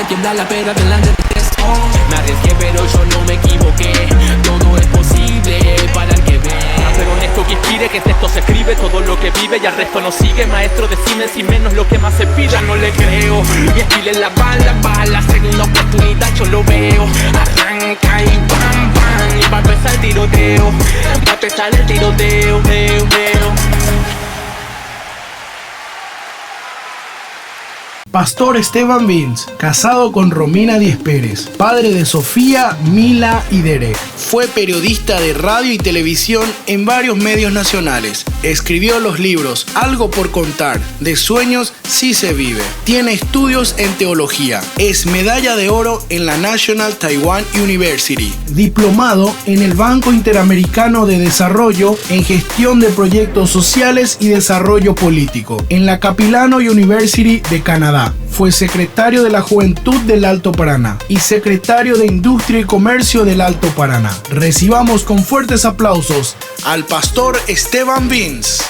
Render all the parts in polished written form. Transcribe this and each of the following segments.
tiembla la pera delante de esto. Me arriesgué pero yo no me equivoqué. Todo es posible para el que ve. Pero honesto que inspire, que texto se escribe, todo lo que vive y al resto no sigue. Maestro, decime si menos lo que más se pide. Ya no le creo, y estile la bala, segunda oportunidad yo lo veo. Arranca y pam, pam, y va a empezar el tiroteo. Va a empezar el tiroteo, Pastor Esteban Vins, casado con Romina Díez Pérez, padre de Sofía, Mila y Derek. Fue periodista de radio y televisión en varios medios nacionales. Escribió los libros Algo por contar, De sueños sí se vive. Tiene estudios en teología. Es medalla de oro en la National Taiwan University. Diplomado en el Banco Interamericano de Desarrollo en Gestión de Proyectos Sociales y Desarrollo Político en la Capilano University de Canadá. Fue secretario de la Juventud del Alto Paraná y secretario de Industria y Comercio del Alto Paraná. Recibamos con fuertes aplausos al pastor Esteban Vins.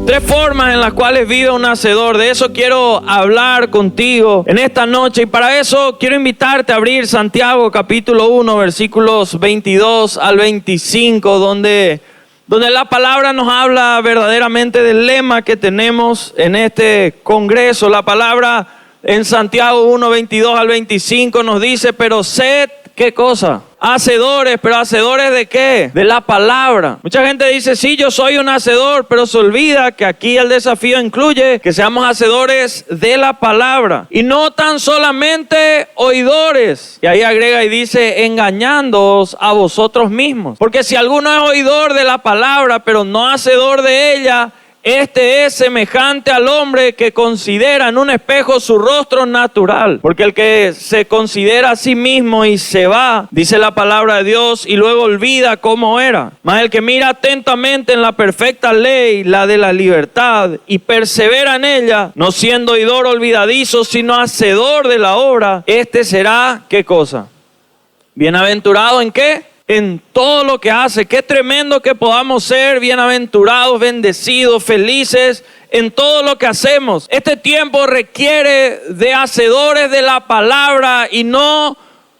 3 formas en las cuales vive un hacedor. De eso quiero hablar contigo en esta noche. Y para eso quiero invitarte a abrir Santiago capítulo 1, versículos 22 al 25, donde la palabra nos habla verdaderamente del lema que tenemos en este congreso. La palabra en Santiago 1, 22 al 25 nos dice, pero sed, ¿qué cosa? Hacedores, pero ¿hacedores de qué? De la palabra. Mucha gente dice, sí, yo soy un hacedor, pero se olvida que aquí el desafío incluye que seamos hacedores de la palabra. Y no tan solamente oidores. Y ahí agrega y dice, engañándoos a vosotros mismos. Porque si alguno es oidor de la palabra, pero no hacedor de ella, este es semejante al hombre que considera en un espejo su rostro natural. Porque el que se considera a sí mismo y se va, dice la palabra de Dios, y luego olvida cómo era. Mas el que mira atentamente en la perfecta ley, la de la libertad, y persevera en ella, no siendo oidor olvidadizo, sino hacedor de la obra, este será, ¿qué cosa? ¿Bienaventurado en qué? En todo lo que hace. Qué tremendo que podamos ser bienaventurados, bendecidos, felices en todo lo que hacemos. Este tiempo requiere de hacedores de la palabra y no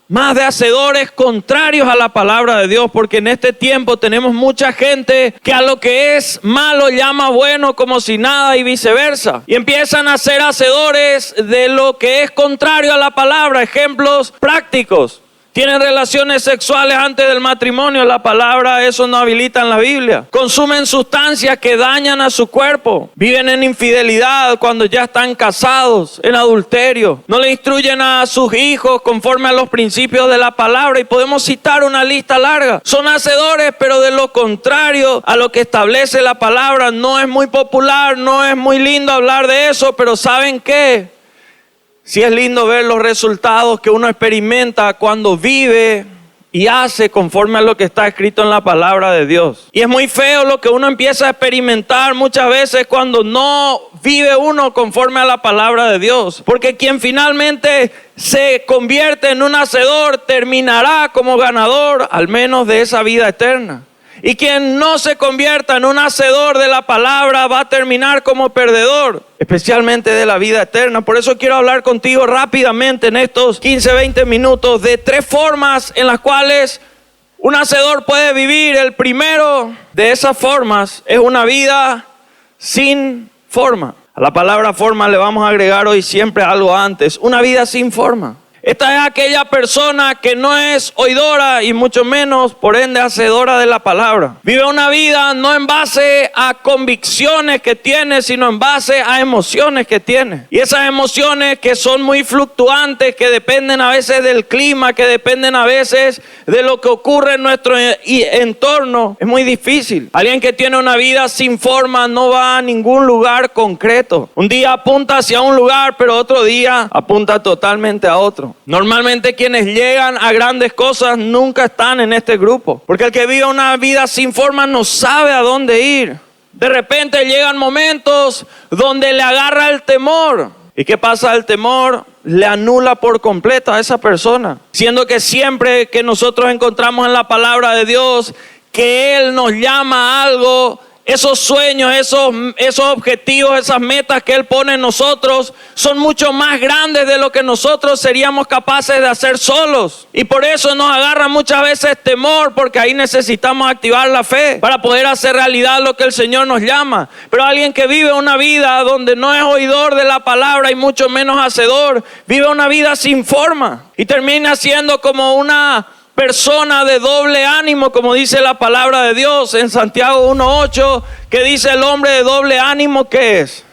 más de hacedores contrarios a la palabra de Dios, porque en este tiempo tenemos mucha gente que a lo que es malo llama bueno como si nada y viceversa. Y empiezan a ser hacedores de lo que es contrario a la palabra. Ejemplos prácticos. Tienen relaciones sexuales antes del matrimonio. La palabra eso no habilita en la Biblia. Consumen sustancias que dañan a su cuerpo. Viven en infidelidad cuando ya están casados, en adulterio. No le instruyen a sus hijos conforme a los principios de la palabra. Y podemos citar una lista larga. Son hacedores, pero de lo contrario a lo que establece la palabra. No es muy popular, no es muy lindo hablar de eso, pero ¿saben qué? Sí es lindo ver los resultados que uno experimenta cuando vive y hace conforme a lo que está escrito en la palabra de Dios. Y es muy feo lo que uno empieza a experimentar muchas veces cuando no vive uno conforme a la palabra de Dios. Porque quien finalmente se convierte en un hacedor terminará como ganador, al menos de esa vida eterna. Y quien no se convierta en un hacedor de la palabra va a terminar como perdedor, especialmente de la vida eterna. Por eso quiero hablar contigo rápidamente en estos 15-20 minutos de 3 formas en las cuales un hacedor puede vivir. El primero de esas formas es una vida sin forma. A la palabra forma le vamos a agregar hoy siempre algo antes. Una vida sin forma. Esta es aquella persona que no es oidora y mucho menos, por ende, hacedora de la palabra. Vive una vida no en base a convicciones que tiene, sino en base a emociones que tiene. Y esas emociones que son muy fluctuantes, que dependen a veces del clima, que dependen a veces de lo que ocurre en nuestro entorno, es muy difícil. Alguien que tiene una vida sin forma no va a ningún lugar concreto. Un día apunta hacia un lugar, pero otro día apunta totalmente a otro. Normalmente quienes llegan a grandes cosas nunca están en este grupo, porque el que vive una vida sin forma no sabe a dónde ir. De repente llegan momentos donde le agarra el temor. ¿Y qué pasa? El temor le anula por completo a esa persona, siendo que siempre que nosotros encontramos en la palabra de Dios que Él nos llama a algo, esos sueños, esos objetivos, esas metas que Él pone en nosotros son mucho más grandes de lo que nosotros seríamos capaces de hacer solos. Y por eso nos agarra muchas veces temor, porque ahí necesitamos activar la fe para poder hacer realidad lo que el Señor nos llama. Pero alguien que vive una vida donde no es oidor de la palabra y mucho menos hacedor, vive una vida sin forma y termina siendo como una persona de doble ánimo, como dice la palabra de Dios en Santiago 1:8, que dice el hombre de doble ánimo, ¿qué es?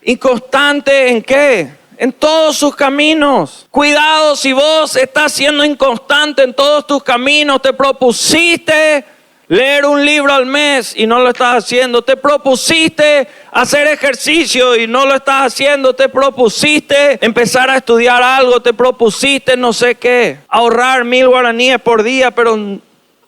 Inconstante ¿en qué? En todos sus caminos. Cuidado si vos estás siendo inconstante en todos tus caminos. Te propusiste leer un libro al mes y no lo estás haciendo. Te propusiste hacer ejercicio y no lo estás haciendo. Te propusiste empezar a estudiar algo. Te propusiste no sé qué. Ahorrar 1000 guaraníes por día, pero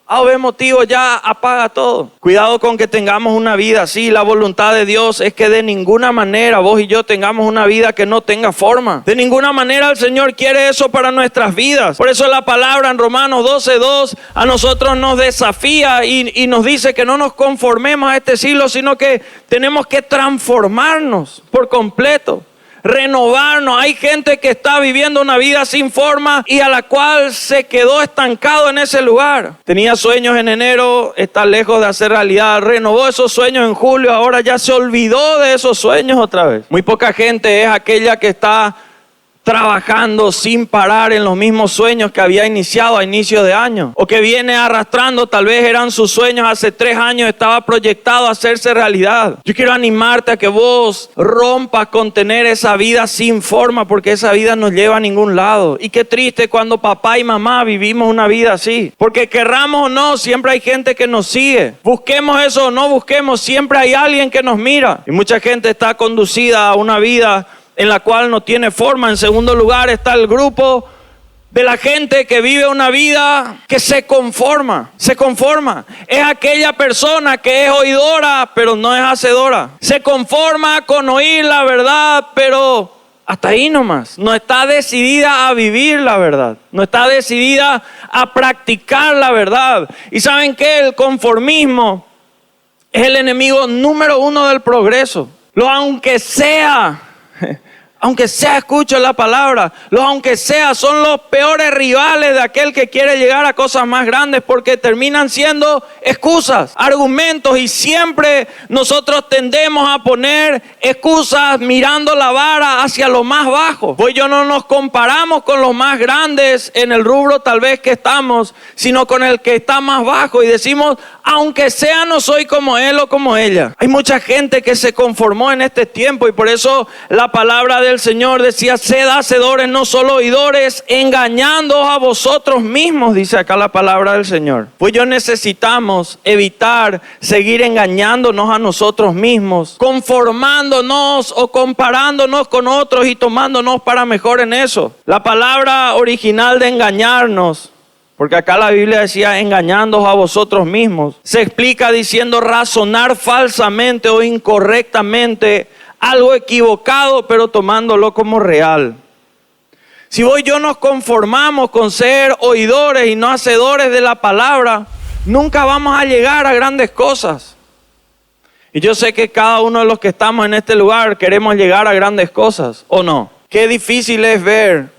a ver motivo ya apaga todo. Cuidado con que tengamos una vida así. La voluntad de Dios es que de ninguna manera vos y yo tengamos una vida que no tenga forma. De ninguna manera el Señor quiere eso para nuestras vidas. Por eso la palabra en Romanos 12:2 a nosotros nos desafía y nos dice que no nos conformemos a este siglo, sino que tenemos que transformarnos por completo. Renovarnos. Hay gente que está viviendo una vida sin forma y a la cual se quedó estancado en ese lugar. Tenía sueños en enero, está lejos de hacer realidad. Renovó esos sueños en julio, ahora ya se olvidó de esos sueños otra vez. Muy poca gente es aquella que está trabajando sin parar en los mismos sueños que había iniciado a inicio de año, o que viene arrastrando, tal vez eran sus sueños hace 3 años, estaba proyectado a hacerse realidad. Yo quiero animarte a que vos rompas con tener esa vida sin forma, porque esa vida no lleva a ningún lado. Y qué triste cuando papá y mamá vivimos una vida así, porque querramos o no, siempre hay gente que nos sigue. Busquemos eso o no busquemos, siempre hay alguien que nos mira. Y mucha gente está conducida a una vida en la cual no tiene forma. En segundo lugar está el grupo de la gente que vive una vida que se conforma. Se conforma. Es aquella persona que es oidora, pero no es hacedora. Se conforma con oír la verdad, pero hasta ahí nomás. No está decidida a vivir la verdad. No está decidida a practicar la verdad. ¿Y saben qué? El conformismo es el enemigo número 1 del progreso. Aunque sea, escucho la palabra, aunque sea, son los peores rivales de aquel que quiere llegar a cosas más grandes, porque terminan siendo excusas, argumentos, y siempre nosotros tendemos a poner excusas mirando la vara hacia lo más bajo. Pues yo no nos comparamos con los más grandes en el rubro tal vez que estamos, sino con el que está más bajo, y decimos, aunque sea, no soy como él o como ella. Hay mucha gente que se conformó en este tiempo, y por eso la palabra del Señor decía, sed hacedores, no solo oidores, engañándoos a vosotros mismos, dice acá la palabra del Señor. Pues yo necesitamos evitar seguir engañándonos a nosotros mismos, conformándonos o comparándonos con otros y tomándonos para mejor en eso. La palabra original de engañarnos, porque acá la Biblia decía engañándoos a vosotros mismos, se explica diciendo razonar falsamente o incorrectamente algo equivocado, pero tomándolo como real. Si vos y yo nos conformamos con ser oidores y no hacedores de la palabra, nunca vamos a llegar a grandes cosas. Y yo sé que cada uno de los que estamos en este lugar queremos llegar a grandes cosas, ¿o no? Qué difícil es ver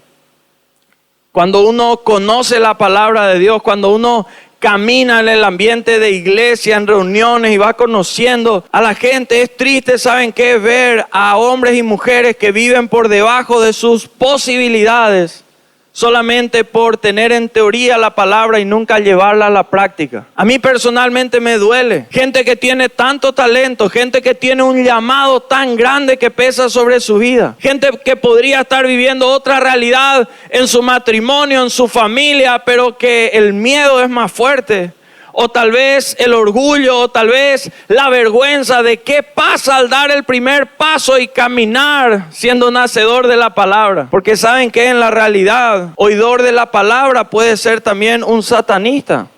cuando uno conoce la palabra de Dios, cuando uno camina en el ambiente de iglesia, en reuniones, y va conociendo a la gente. Es triste, ¿saben qué? Es ver a hombres y mujeres que viven por debajo de sus posibilidades, solamente por tener en teoría la palabra y nunca llevarla a la práctica. A mí personalmente me duele. Gente que tiene tanto talento, gente que tiene un llamado tan grande que pesa sobre su vida. Gente que podría estar viviendo otra realidad en su matrimonio, en su familia, pero que el miedo es más fuerte. O tal vez el orgullo, o tal vez la vergüenza de qué pasa al dar el primer paso y caminar siendo un hacedor de la palabra. Porque saben que en la realidad, oidor de la palabra puede ser también un satanista.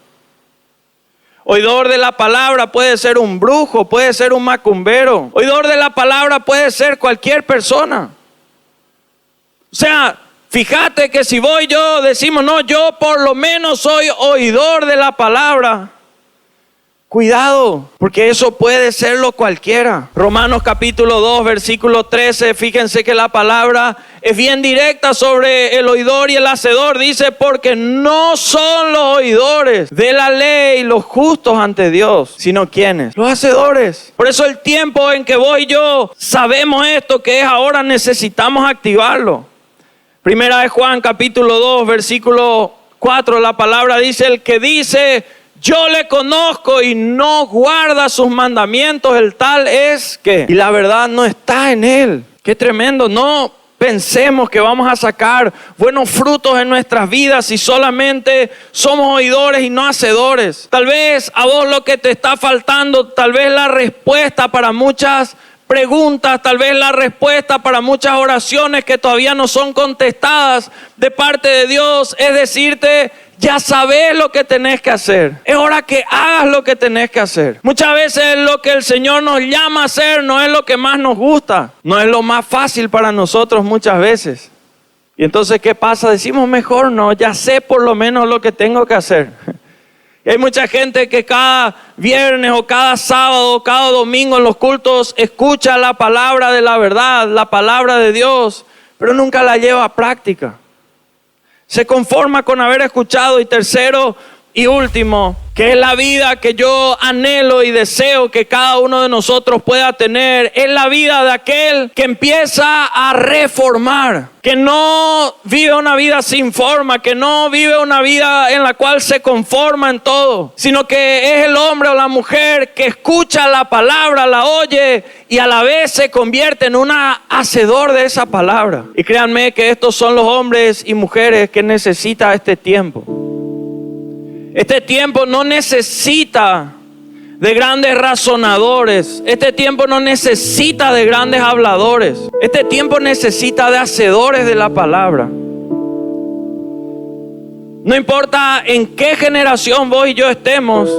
Oidor de la palabra puede ser un brujo, puede ser un macumbero. Oidor de la palabra puede ser cualquier persona. O sea, fíjate que si vos y yo decimos, no, yo por lo menos soy oidor de la palabra, Cuidado, porque eso puede serlo cualquiera. Romanos capítulo 2, versículo 13, fíjense que la palabra es bien directa sobre el oidor y el hacedor. Dice, porque no son los oidores de la ley los justos ante Dios, sino ¿quiénes? Los hacedores. Por eso el tiempo en que vos y yo sabemos esto que es ahora, necesitamos activarlo. Primera de Juan capítulo 2, versículo 4, la palabra dice, el que dice, yo le conozco y no guarda sus mandamientos, el tal es que, y la verdad no está en él. Qué tremendo. No pensemos que vamos a sacar buenos frutos en nuestras vidas si solamente somos oidores y no hacedores. Tal vez a vos lo que te está faltando, tal vez la respuesta para muchas preguntas, tal vez la respuesta para muchas oraciones que todavía no son contestadas de parte de Dios, es decirte, ya sabes lo que tenés que hacer. Es hora que hagas lo que tenés que hacer. Muchas veces lo que el Señor nos llama a hacer no es lo que más nos gusta. No es lo más fácil para nosotros muchas veces. Y entonces, ¿qué pasa? Decimos mejor no, ya sé por lo menos lo que tengo que hacer. Y hay mucha gente que cada viernes o cada sábado o cada domingo en los cultos escucha la palabra de la verdad, la palabra de Dios, pero nunca la lleva a práctica. Se conforma con haber escuchado. Y tercero y último, que es la vida que yo anhelo y deseo que cada uno de nosotros pueda tener, es la vida de aquel que empieza a reformar, que no vive una vida sin forma, que no vive una vida en la cual se conforma en todo, sino que es el hombre o la mujer que escucha la palabra, la oye y a la vez se convierte en un hacedor de esa palabra. Y créanme que estos son los hombres y mujeres que necesita este tiempo. Este tiempo no necesita de grandes razonadores. Este tiempo no necesita de grandes habladores. Este tiempo necesita de hacedores de la palabra. No importa en qué generación vos y yo estemos,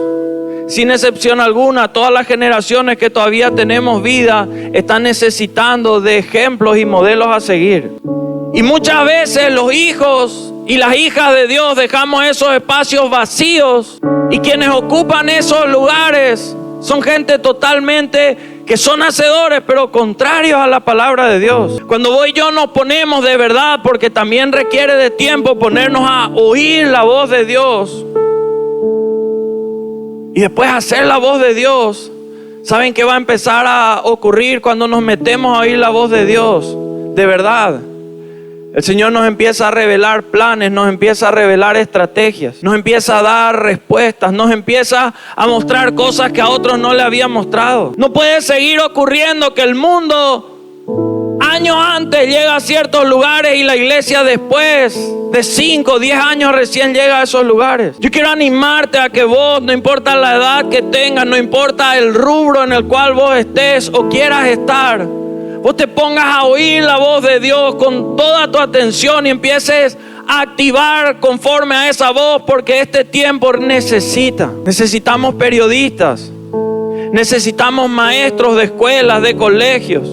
sin excepción alguna, todas las generaciones que todavía tenemos vida están necesitando de ejemplos y modelos a seguir. Y muchas veces los hijos y las hijas de Dios dejamos esos espacios vacíos, y quienes ocupan esos lugares son gente totalmente que son hacedores, pero contrarios a la palabra de Dios. Cuando vos y yo nos ponemos de verdad, porque también requiere de tiempo ponernos a oír la voz de Dios y después hacer la voz de Dios, ¿saben qué va a empezar a ocurrir cuando nos metemos a oír la voz de Dios? De verdad. El Señor nos empieza a revelar planes, nos empieza a revelar estrategias, nos empieza a dar respuestas, nos empieza a mostrar cosas que a otros no le había mostrado. No puede seguir ocurriendo que el mundo años antes llega a ciertos lugares y la iglesia después de 5 o 10 años recién llega a esos lugares. Yo quiero animarte a que vos, no importa la edad que tengas, no importa el rubro en el cual vos estés o quieras estar, vos te pongas a oír la voz de Dios con toda tu atención y empieces a activar conforme a esa voz, porque este tiempo necesitamos periodistas, necesitamos maestros de escuelas, de colegios,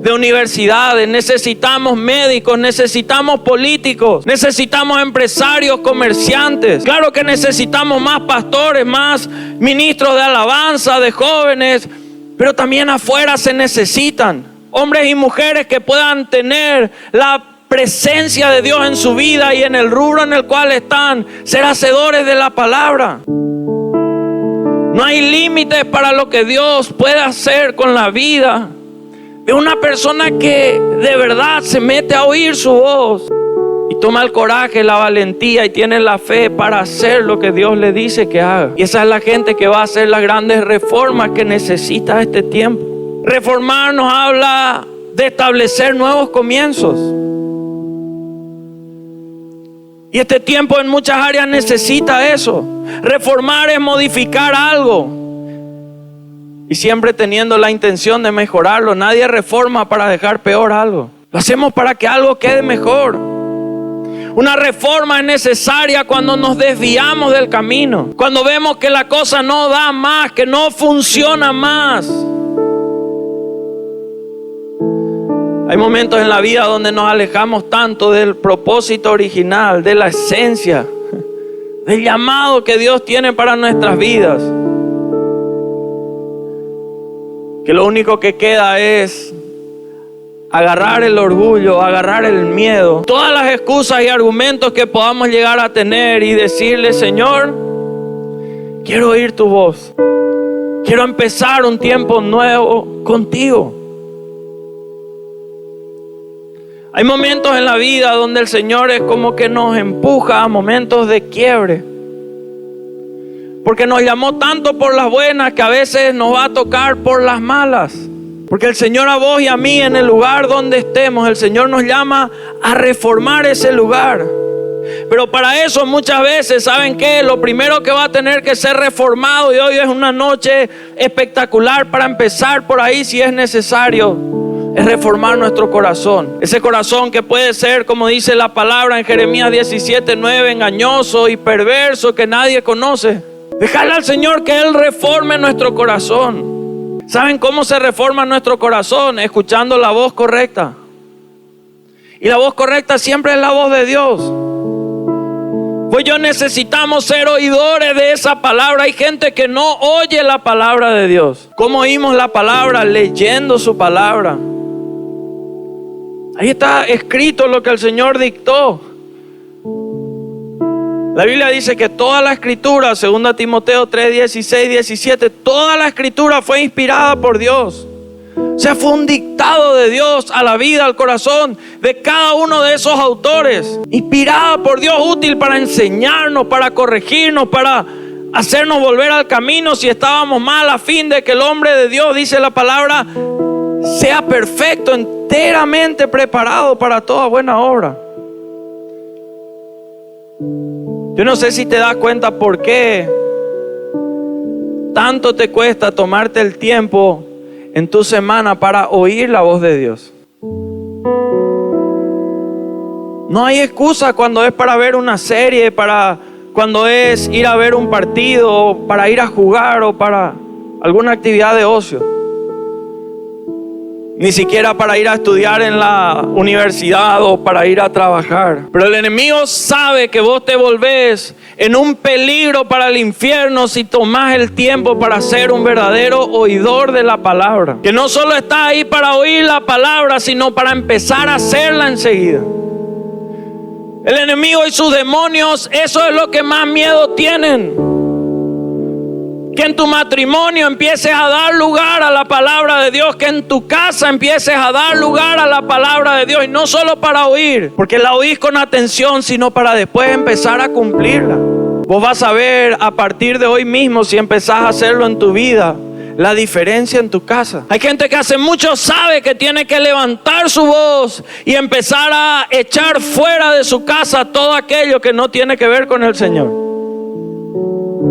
de universidades, necesitamos médicos, necesitamos políticos, necesitamos empresarios, comerciantes. Claro que necesitamos más pastores, más ministros de alabanza, de jóvenes, pero también afuera se necesitan hombres y mujeres que puedan tener la presencia de Dios en su vida y en el rubro en el cual están, ser hacedores de la palabra. No hay límites para lo que Dios puede hacer con la vida de una persona que de verdad se mete a oír su voz y toma el coraje, la valentía y tiene la fe para hacer lo que Dios le dice que haga. Y esa es la gente que va a hacer las grandes reformas que necesita este tiempo. Reformar nos habla de establecer nuevos comienzos. Y este tiempo en muchas áreas necesita eso. Reformar es modificar algo, y siempre teniendo la intención de mejorarlo. Nadie reforma para dejar peor algo. Lo hacemos para que algo quede mejor. Una reforma es necesaria cuando nos desviamos del camino, cuando vemos que la cosa no da más, que no funciona más. Hay momentos en la vida donde nos alejamos tanto del propósito original, de la esencia, del llamado que Dios tiene para nuestras vidas. que lo único que queda es agarrar el orgullo, agarrar el miedo, todas las excusas y argumentos que podamos llegar a tener y decirle: Señor, quiero oír tu voz, quiero empezar un tiempo nuevo contigo. Hay momentos en la vida donde el Señor es como que nos empuja a momentos de quiebre, porque nos llamó tanto por las buenas que a veces nos va a tocar por las malas. Porque el Señor, a vos y a mí, en el lugar donde estemos, el Señor nos llama a reformar ese lugar. Pero para eso muchas veces, ¿saben qué? Lo primero que va a tener que ser reformado, y hoy es una noche espectacular para empezar por ahí si es necesario, es reformar nuestro corazón. Ese corazón que puede ser, como dice la palabra en Jeremías 17:9, engañoso y perverso, que nadie conoce. Dejarle al Señor que Él reforme nuestro corazón. ¿Saben cómo se reforma nuestro corazón? Escuchando la voz correcta. Y la voz correcta siempre es la voz de Dios. Pues yo necesitamos ser oidores de esa palabra. Hay gente que no oye la palabra de Dios. ¿Cómo oímos la palabra? Leyendo su palabra. Ahí está escrito lo que el Señor dictó. La Biblia dice que toda la escritura, 2 Timoteo 3:16-17, toda la escritura fue inspirada por Dios. O sea, fue un dictado de Dios a la vida, al corazón de cada uno de esos autores. Inspirada por Dios, útil para enseñarnos, para corregirnos, para hacernos volver al camino si estábamos mal, a fin de que el hombre de Dios, dice la palabra, sea perfecto, enteramente preparado para toda buena obra. Yo no sé si te das cuenta por qué tanto te cuesta tomarte el tiempo en tu semana para oír la voz de Dios. No hay excusa cuando es para ver una serie, para cuando es ir a ver un partido, para ir a jugar o para alguna actividad de ocio. Ni siquiera para ir a estudiar en la universidad o para ir a trabajar. Pero el enemigo sabe que vos te volvés en un peligro para el infierno si tomás el tiempo para ser un verdadero oidor de la palabra. Que no solo está ahí para oír la palabra, sino para empezar a hacerla enseguida. El enemigo y sus demonios, eso es lo que más miedo tienen. Que en tu matrimonio empieces a dar lugar a la palabra de Dios. Que en tu casa empieces a dar lugar a la palabra de Dios. Y no solo para oír, porque la oís con atención, sino para después empezar a cumplirla. Vos vas a ver a partir de hoy mismo, si empezás a hacerlo en tu vida, la diferencia en tu casa. Hay gente que hace mucho sabe que tiene que levantar su voz y empezar a echar fuera de su casa todo aquello que no tiene que ver con el Señor.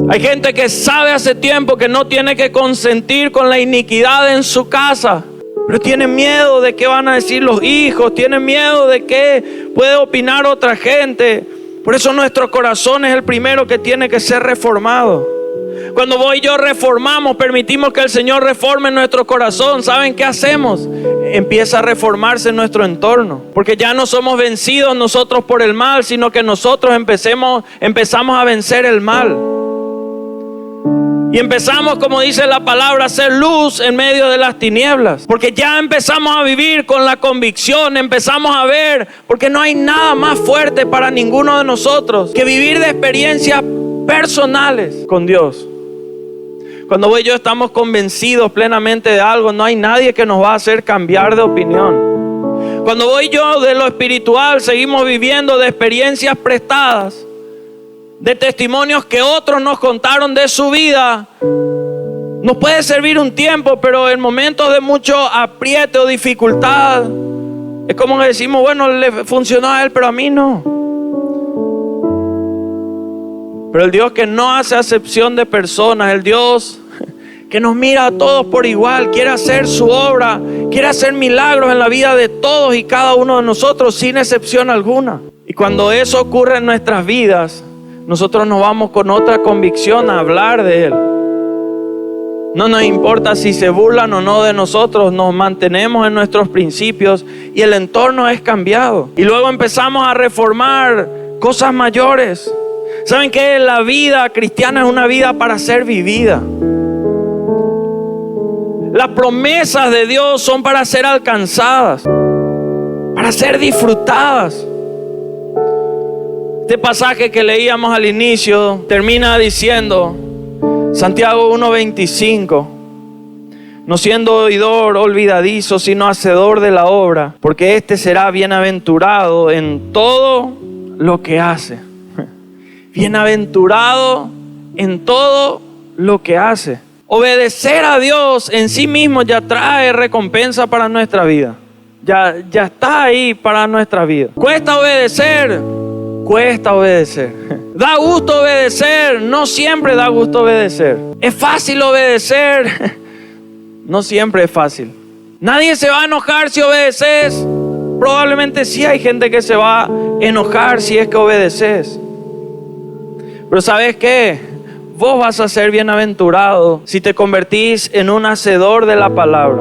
Hay gente que sabe hace tiempo que no tiene que consentir con la iniquidad en su casa, pero tiene miedo de qué van a decir los hijos, tiene miedo de qué puede opinar otra gente. Por eso nuestro corazón es el primero que tiene que ser reformado. Cuando vos y yo reformamos, permitimos que el Señor reforme nuestro corazón, ¿saben qué hacemos? Empieza a reformarse nuestro entorno, porque ya no somos vencidos nosotros por el mal, sino que nosotros empezamos a vencer el mal. Y empezamos, como dice la palabra, a hacer luz en medio de las tinieblas. Porque ya empezamos a vivir con la convicción, empezamos a ver, porque no hay nada más fuerte para ninguno de nosotros que vivir de experiencias personales con Dios. Cuando vos y yo estamos convencidos plenamente de algo, no hay nadie que nos va a hacer cambiar de opinión. Cuando vos y yo de lo espiritual seguimos viviendo de experiencias prestadas, de testimonios que otros nos contaron de su vida, nos puede servir un tiempo, pero en momentos de mucho apriete o dificultad, es como que decimos, bueno, le funcionó a él, pero a mí no. Pero el Dios que no hace acepción de personas, el Dios que nos mira a todos por igual, quiere hacer su obra, quiere hacer milagros en la vida de todos y cada uno de nosotros, sin excepción alguna. Y cuando eso ocurre en nuestras vidas, nosotros nos vamos con otra convicción a hablar de Él. No nos importa si se burlan o no de nosotros, nos mantenemos en nuestros principios y el entorno es cambiado. Y luego empezamos a reformar cosas mayores. ¿Saben qué? La vida cristiana es una vida para ser vivida. Las promesas de Dios son para ser alcanzadas, para ser disfrutadas. Este pasaje que leíamos al inicio termina diciendo, Santiago 1:25, no siendo oidor olvidadizo, sino hacedor de la obra, porque éste será bienaventurado en todo lo que hace. Bienaventurado en todo lo que hace. Obedecer a Dios en sí mismo ya trae recompensa para nuestra vida. Ya está ahí para nuestra vida. Cuesta obedecer. Da gusto obedecer. No siempre da gusto obedecer. Es fácil obedecer. No siempre es fácil. Nadie se va a enojar si obedeces. Probablemente sí hay gente que se va a enojar si es que obedeces. Pero ¿sabes qué? Vos vas a ser bienaventurado si te convertís en un hacedor de la palabra.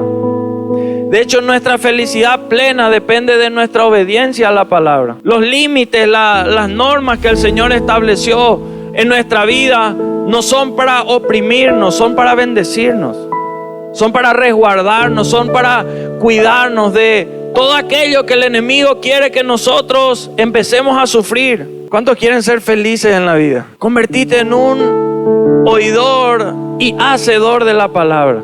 De hecho, nuestra felicidad plena depende de nuestra obediencia a la palabra. Los límites, las normas que el Señor estableció en nuestra vida no son para oprimirnos, son para bendecirnos. Son para resguardarnos, son para cuidarnos de todo aquello que el enemigo quiere que nosotros empecemos a sufrir. ¿Cuántos quieren ser felices en la vida? Convertite en un oidor y hacedor de la palabra.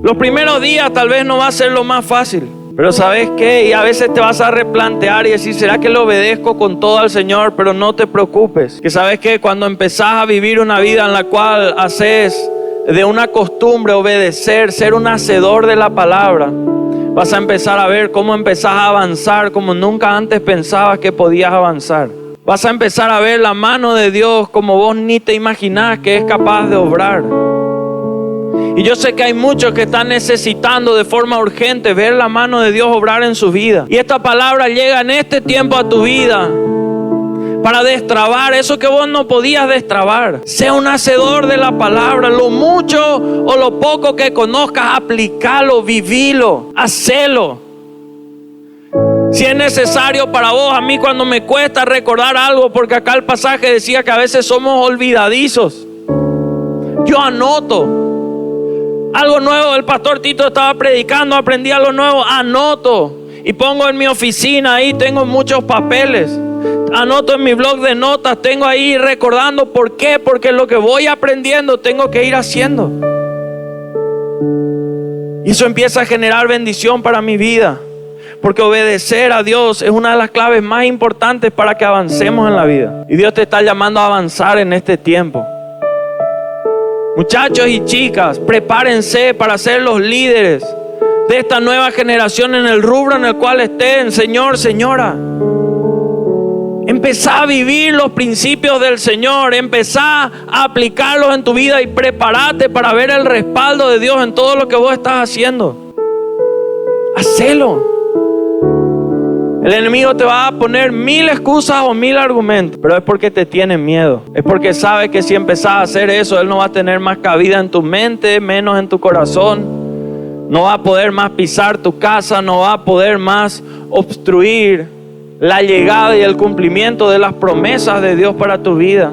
Los primeros días tal vez no va a ser lo más fácil, pero ¿sabes qué? Y a veces te vas a replantear y decir, ¿será que le obedezco con todo al Señor? Pero no te preocupes, que ¿sabes qué? Cuando empezás a vivir una vida en la cual haces de una costumbre obedecer, ser un hacedor de la palabra, vas a empezar a ver cómo empezás a avanzar como nunca antes pensabas que podías avanzar. Vas a empezar a ver la mano de Dios como vos ni te imaginás que es capaz de obrar. Y yo sé que hay muchos que están necesitando de forma urgente ver la mano de Dios obrar en su vida. Y esta palabra llega en este tiempo a tu vida para destrabar eso que vos no podías destrabar. Sea un hacedor de la palabra. Lo mucho o lo poco que conozcas, aplicalo, vivilo, hacelo. Si es necesario para vos, a mí cuando me cuesta recordar algo, porque acá el pasaje decía que a veces somos olvidadizos, yo anoto. Algo nuevo, el pastor Tito estaba predicando, aprendí algo nuevo, anoto. Y pongo en mi oficina, ahí tengo muchos papeles. Anoto en mi blog de notas, tengo ahí recordando. ¿Por qué? Porque lo que voy aprendiendo tengo que ir haciendo. Y eso empieza a generar bendición para mi vida. Porque obedecer a Dios es una de las claves más importantes para que avancemos en la vida. Y Dios te está llamando a avanzar en este tiempo. Muchachos y chicas, prepárense para ser los líderes de esta nueva generación en el rubro en el cual estén. Señor, señora, empezá a vivir los principios del Señor, empezá a aplicarlos en tu vida y prepárate para ver el respaldo de Dios en todo lo que vos estás haciendo. Hacelo. El enemigo te va a poner 1000 excusas o 1000 argumentos, pero es porque te tiene miedo. Es porque sabe que si empezás a hacer eso, Él no va a tener más cabida en tu mente, menos en tu corazón. No va a poder más pisar tu casa, no va a poder más obstruir la llegada y el cumplimiento de las promesas de Dios para tu vida.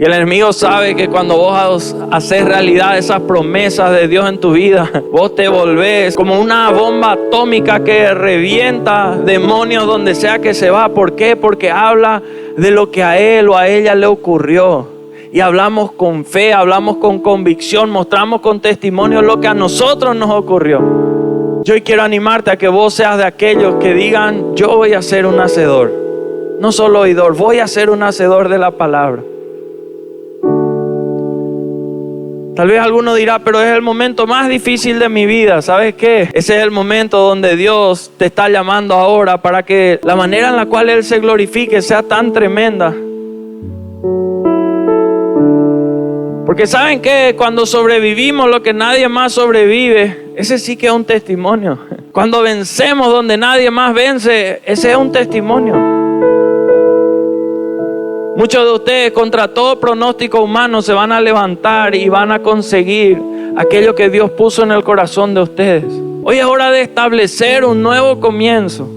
Y el enemigo sabe que cuando vos haces realidad esas promesas de Dios en tu vida, vos te volvés como una bomba atómica que revienta demonios donde sea que se va. ¿Por qué? Porque habla de lo que a él o a ella le ocurrió. Y hablamos con fe, hablamos con convicción, mostramos con testimonio lo que a nosotros nos ocurrió. Yo hoy quiero animarte a que vos seas de aquellos que digan, yo voy a ser un hacedor. No solo oidor, voy a ser un hacedor de la palabra. Tal vez alguno dirá, pero es el momento más difícil de mi vida. ¿Sabes qué? Ese es el momento donde Dios te está llamando ahora para que la manera en la cual Él se glorifique sea tan tremenda. Porque ¿saben qué? Cuando sobrevivimos lo que nadie más sobrevive, ese sí que es un testimonio. Cuando vencemos donde nadie más vence, ese es un testimonio. Muchos de ustedes contra todo pronóstico humano se van a levantar y van a conseguir aquello que Dios puso en el corazón de ustedes. Hoy es hora de establecer un nuevo comienzo.